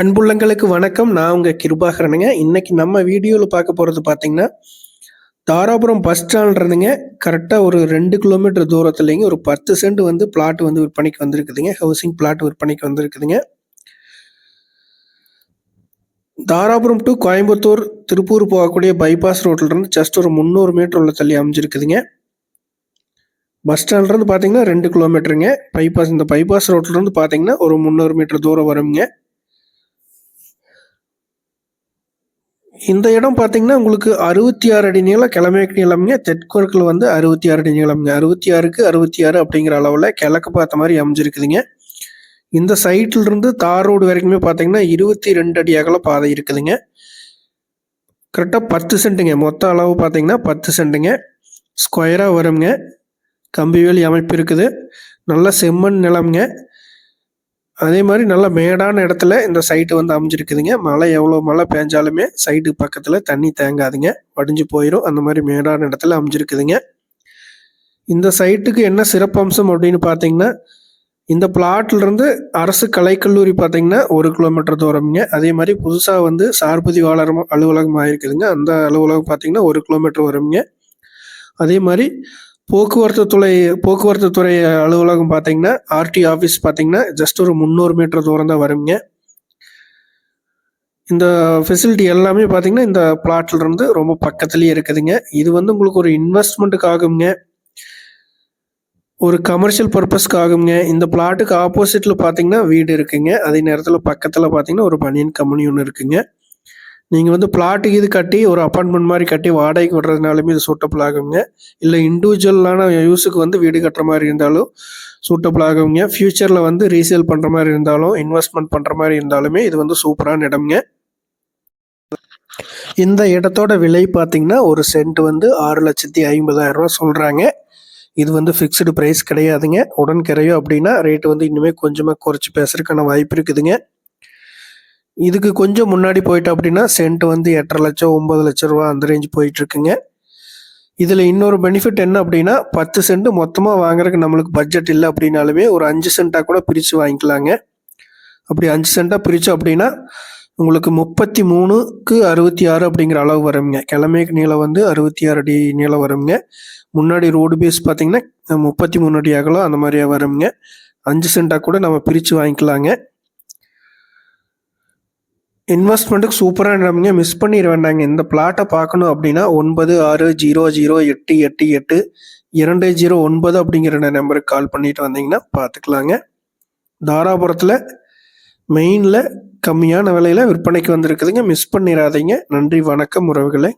அன்புள்ளங்களுக்கு வணக்கம். நான் உங்க கிருபாகரனுங்க. இன்னைக்கு நம்ம வீடியோவில் பார்க்க போகிறது பார்த்தீங்கன்னா, தாராபுரம் பஸ் ஸ்டாண்ட் இருந்துங்க கரெக்டாக ஒரு 2 கிலோமீட்டர் தூரத்துலேங்க ஒரு 10 சென்ட் வந்து பிளாட் வந்து விற்பனைக்கு வந்திருக்குதுங்க. ஹவுசிங் பிளாட் விற்பனைக்கு வந்திருக்குதுங்க. தாராபுரம் டு கோயம்புத்தூர், திருப்பூர் போகக்கூடிய பைபாஸ் ரோட்டில் இருந்து ஜஸ்ட் ஒரு 300 மீட்டர் உள்ள தள்ளி அமைஞ்சிருக்குதுங்க. பஸ் ஸ்டாண்ட்லேருந்து பார்த்தீங்கன்னா 2 கிலோமீட்டருங்க. இந்த பைபாஸ் ரோட்லேருந்து பார்த்தீங்கன்னா ஒரு 300 மீட்டர் தூரம் வருங்க. இந்த இடம் பார்த்தீங்கன்னா உங்களுக்கு 66 அடி நீளம், கிழமேற்கு நீளம்ங்க. தெற்குவர்க்கில் வந்து 66 அடி நீளம்ங்க. 66க்கு 66 அப்படிங்கிற அளவில் கிழக்கு பார்த்த மாதிரி அமைஞ்சிருக்குதுங்க. இந்த சைட்டில் இருந்து தார் ரோடு வரைக்குமே பார்த்தீங்கன்னா 22 அடி அகல பாதை இருக்குதுங்க. கரெக்டாக 10 சென்ட்டுங்க. மொத்த அளவு பார்த்தீங்கன்னா 10 சென்ட்டுங்க. ஸ்கொயராக வருங்க. கம்பிவேலி அமைப்பு இருக்குது. நல்ல செம்மண் நிலம்ங்க. அதே மாதிரி நல்ல மேடான இடத்துல இந்த சைட்டு வந்து அமைஞ்சிருக்குதுங்க. எவ்வளோ மழை பெஞ்சாலுமே சைட்டு பக்கத்தில் தண்ணி தேங்காதுங்க, வடிஞ்சு போயிடும். அந்த மாதிரி மேடான இடத்துல அமைஞ்சிருக்குதுங்க. இந்த சைட்டுக்கு என்ன சிறப்பம்சம் அப்படின்னு பார்த்தீங்கன்னா, இந்த பிளாட்லேருந்து அரசு கலைக்கல்லூரி பார்த்தீங்கன்னா 1 கிலோமீட்டர் தூரம்ங்க. அதே மாதிரி புதுசாக வந்து சார்பதிவாளர் அலுவலகம் ஆகிருக்குதுங்க. அந்த அலுவலகம் பார்த்தீங்கன்னா 1 கிலோமீட்டர் வருங்க. அதே மாதிரி போக்குவரத்து துறை அலுவலகம் பார்த்தீங்கன்னா ஆர்டி ஆஃபீஸ் பார்த்தீங்கன்னா ஜஸ்ட் ஒரு 300 மீட்டர் தூரம் தான் வருங்க. இந்த ஃபெசிலிட்டி எல்லாமே பார்த்தீங்கன்னா இந்த பிளாட்ல இருந்து ரொம்ப பக்கத்துலேயே இருக்குதுங்க. இது வந்து உங்களுக்கு ஒரு இன்வெஸ்ட்மெண்ட்டுக்கு ஆகுங்க, ஒரு கமர்ஷியல் பர்பஸ்க்கு ஆகுங்க. இந்த பிளாட்டுக்கு ஆப்போசிட்டில் பார்த்தீங்கன்னா வீடு இருக்குங்க. அதே நேரத்தில் பக்கத்தில் பார்த்தீங்கன்னா ஒரு பனியன் கம்பெனி ஒன்று இருக்குங்க. நீங்கள் வந்து பிளாட்டுக்கு இது கட்டி ஒரு அப்பார்ட்மெண்ட் மாதிரி கட்டி வாடகைக்கு விடுறதுனாலுமே இது சூட்டபிள் ஆகுங்க. இல்லை இண்டிவிஜுவலான யூஸுக்கு வந்து வீடு கட்டுற மாதிரி இருந்தாலும் சூட்டபிள் ஆகுங்க. ஃப்யூச்சரில் வந்து ரீசேல் பண்ணுற மாதிரி இருந்தாலும், இன்வெஸ்ட்மெண்ட் பண்ணுற மாதிரி இருந்தாலுமே இது வந்து சூப்பரான இடம்ங்க. இந்த இடத்தோட விலை பார்த்தீங்கன்னா ஒரு சென்ட் வந்து 6,50,000 சொல்கிறாங்க. இது வந்து ஃபிக்ஸ்டு ப்ரைஸ் கிடையாதுங்க. உடன்கரையோ அப்படின்னா ரேட்டு வந்து இன்னுமே கொஞ்சமாக குறைச்சி பேசுறதுக்கான வாய்ப்பு இருக்குதுங்க. இதுக்கு கொஞ்சம் முன்னாடி போயிட்டோம் அப்படின்னா சென்ட் வந்து 8,5 லட்சம் 9 லட்சம் ரூபா அந்த ரேஞ்ச் போயிட்டுருக்குங்க. இதில் இன்னொரு பெனிஃபிட் என்ன அப்படின்னா 10 சென்ட் மொத்தமாக வாங்குறதுக்கு நம்மளுக்கு பட்ஜெட் இல்லை அப்படின்னாலுமே ஒரு 5 சென்ட்டாக கூட பிரித்து வாங்கிக்கலாங்க. அப்படி 5 சென்ட்டாக பிரித்தோம் அப்படின்னா உங்களுக்கு 33க்கு 66 அப்படிங்கிற அளவு வருங்க. கிழமைக்கு நீளம் வந்து 66 அடி நீளம் வருங்க. முன்னாடி ரோடு பேஸ் பார்த்தீங்கன்னா 33 அடி அகலம் அந்த மாதிரியா வருங்க. 5 சென்ட்டாக கூட நம்ம பிரித்து வாங்கிக்கலாங்க. இன்வெஸ்ட்மெண்ட்டுக்கு சூப்பரான இடம்ங்க. மிஸ் பண்ணிட வேண்டாங்க. இந்த பிளாட்டை பார்க்கணும் அப்படின்னா 9600888209 அப்படிங்கிற நம்பருக்கு கால் பண்ணிட்டு வந்தீங்கன்னா பார்த்துக்கலாங்க. தாராபுரத்தில் மெயினில் கம்மியான விலையில் விற்பனைக்கு வந்திருக்குதுங்க. மிஸ் பண்ணிடாதீங்க. நன்றி, வணக்கம் உறவுகளே.